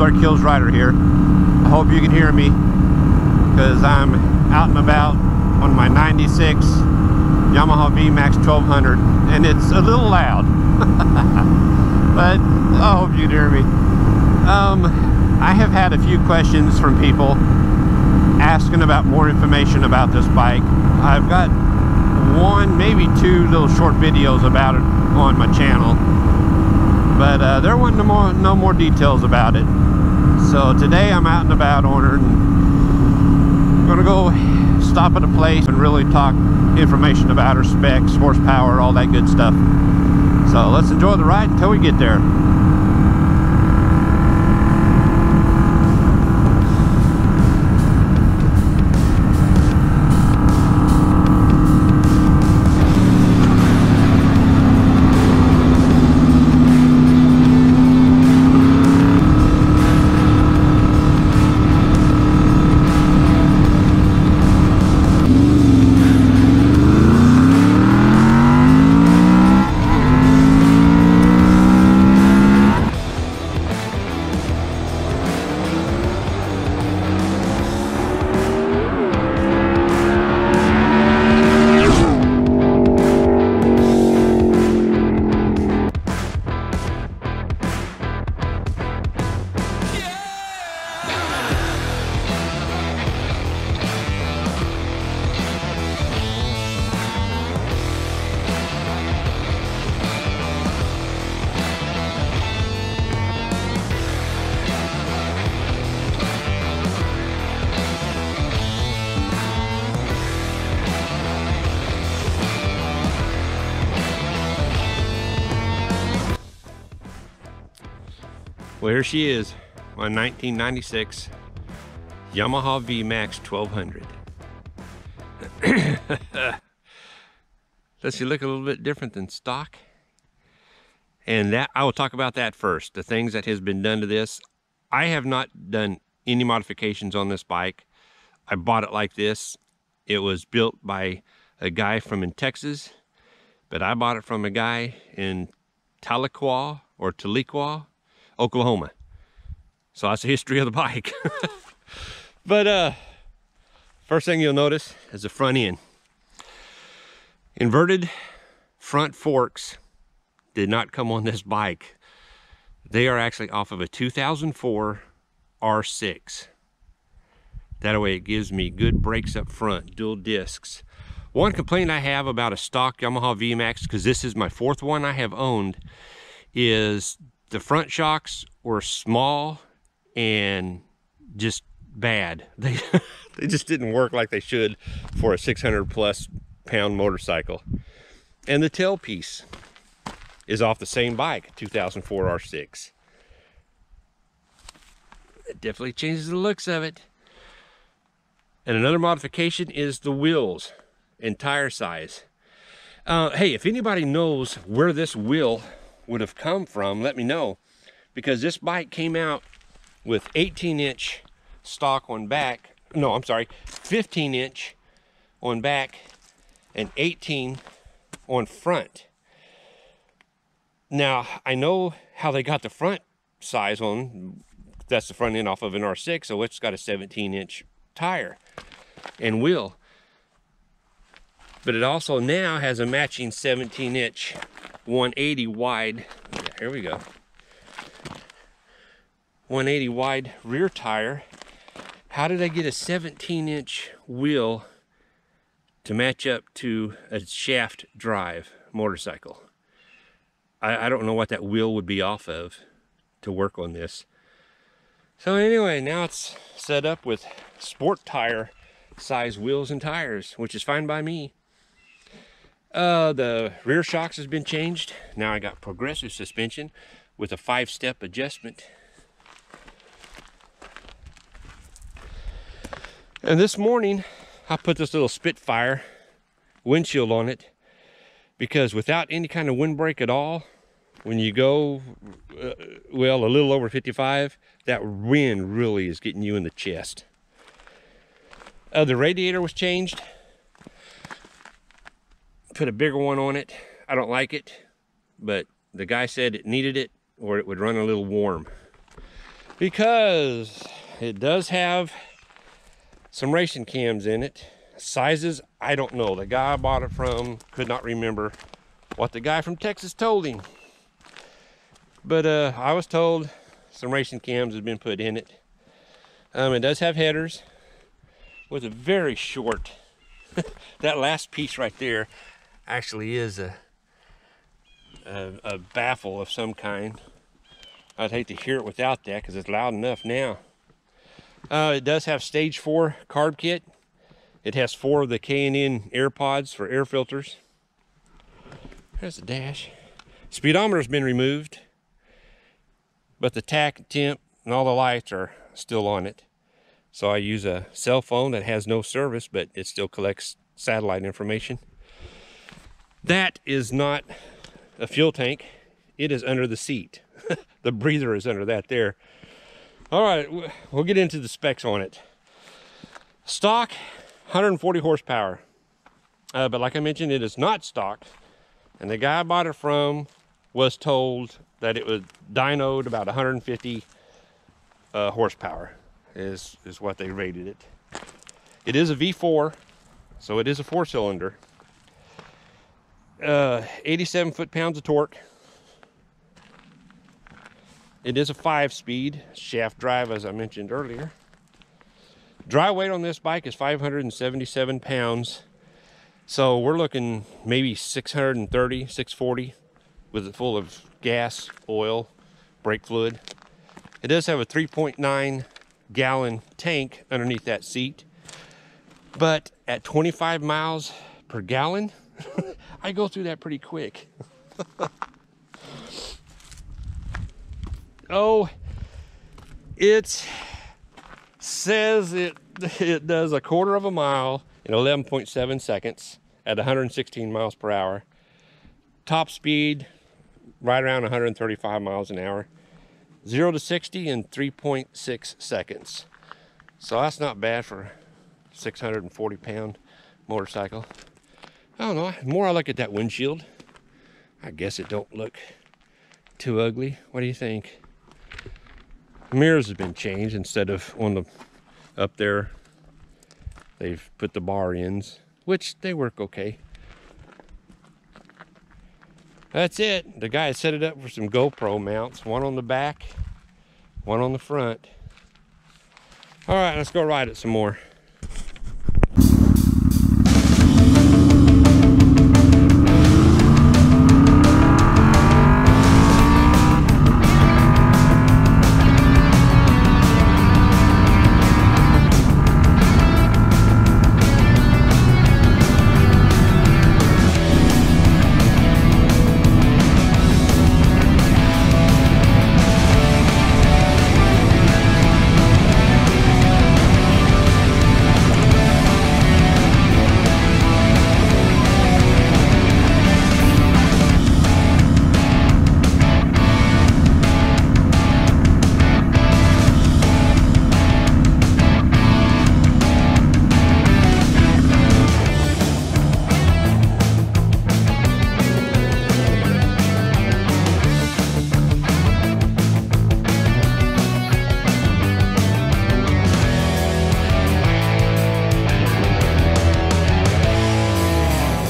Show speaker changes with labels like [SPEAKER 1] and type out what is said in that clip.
[SPEAKER 1] Ozark Hills Rider here. I hope you can hear me because I'm out and about on my 96 Yamaha V-Max 1200 and it's a little loud. But I hope you can hear me. I have had a few questions from people asking about more information about this bike. I've got one, maybe two little short videos about it on my channel, but there wasn't no more details about it. So today I'm out and about on her, and I'm gonna go stop at a place and really talk information about her specs, horsepower, all that good stuff. So let's enjoy the ride until we get there. Well, here she is, my 1996 Yamaha V-Max 1200. Does she look a little bit different than stock? And that I will talk about that first. The things that has been done to this. I have not done any modifications on this bike. I bought it like this. It was built by a guy from in Texas, but I bought it from a guy in Tahlequah, Oklahoma. So that's the history of the bike. But first thing you'll notice is the front end. Inverted front forks did not come on this bike. They are actually off of a 2004 R6. That way it gives me good brakes up front, dual discs. One complaint I have about a stock Yamaha V-Max, because this is my fourth one I have owned, is the front shocks were small and just bad. They just didn't work like they should for a 600+ pound motorcycle. And the tailpiece is off the same bike, 2004 R6. It definitely changes the looks of it. And another modification is the wheels and tire size. Hey, if anybody knows where this wheel would have come from, let me know, because this bike came out with 18-inch stock on back. No, I'm sorry, 15-inch on back and 18 on front. Now I know how they got the front size on. That's the front end off of an R6, so it's got a 17-inch tire and wheel, but it also now has a matching 17-inch 180 wide, here we go, 180 wide rear tire. How did I get a 17-inch wheel to match up to a shaft drive motorcycle? I don't know what that wheel would be off of to work on this. So anyway, now it's set up with sport tire size wheels and tires, which is fine by me. The rear shocks has been changed. Now I got progressive suspension with a 5-step adjustment. And this morning I put this little Spitfire windshield on it, because without any kind of windbreak at all, when you go well a little over 55, that wind really is getting you in the chest. The radiator was changed. Put a bigger one on it. I don't like it, but the guy said it needed it or it would run a little warm. because it does have some racing cams in it. Sizes, I don't know. The guy I bought it from could not remember what the guy from Texas told him. But I was told some racing cams have been put in it. It does have headers with a very short, that last piece right there actually is a baffle of some kind. I'd hate to hear it without that because it's loud enough now. It does have stage 4 carb kit. It has 4 of the K&N air pods for air filters. There's the dash. Speedometer's been removed, but the tach, temp, and all the lights are still on it. So I use a cell phone that has no service, but it still collects satellite information. That is not a fuel tank. It is under the seat. The breather is under that there. All right, we'll get into the specs on it. Stock, 140 horsepower. But like I mentioned, it is not stock. And the guy I bought it from was told that it was dynoed about 150 horsepower is what they rated it. It is a V4, so it is a 4-cylinder. 87 foot-pounds of torque. It is a 5-speed shaft drive, as I mentioned earlier. Dry weight on this bike is 577 pounds. So we're looking maybe 630, 640 with it full of gas, oil, brake fluid. It does have a 3.9 gallon tank underneath that seat. But at 25 miles per gallon, I go through that pretty quick. Oh, it says it does a quarter of a mile in 11.7 seconds at 116 miles per hour. Top speed right around 135 miles an hour. 0 to 60 in 3.6 seconds. So that's not bad for a 640 pound motorcycle. I don't know, the more I look at that windshield, I guess it don't look too ugly. What do you think? Mirrors have been changed. Instead of on the up there, they've put the bar ends, which they work okay. That's it. The guy set it up for some GoPro mounts, one on the back, one on the front. All right, let's go ride it some more.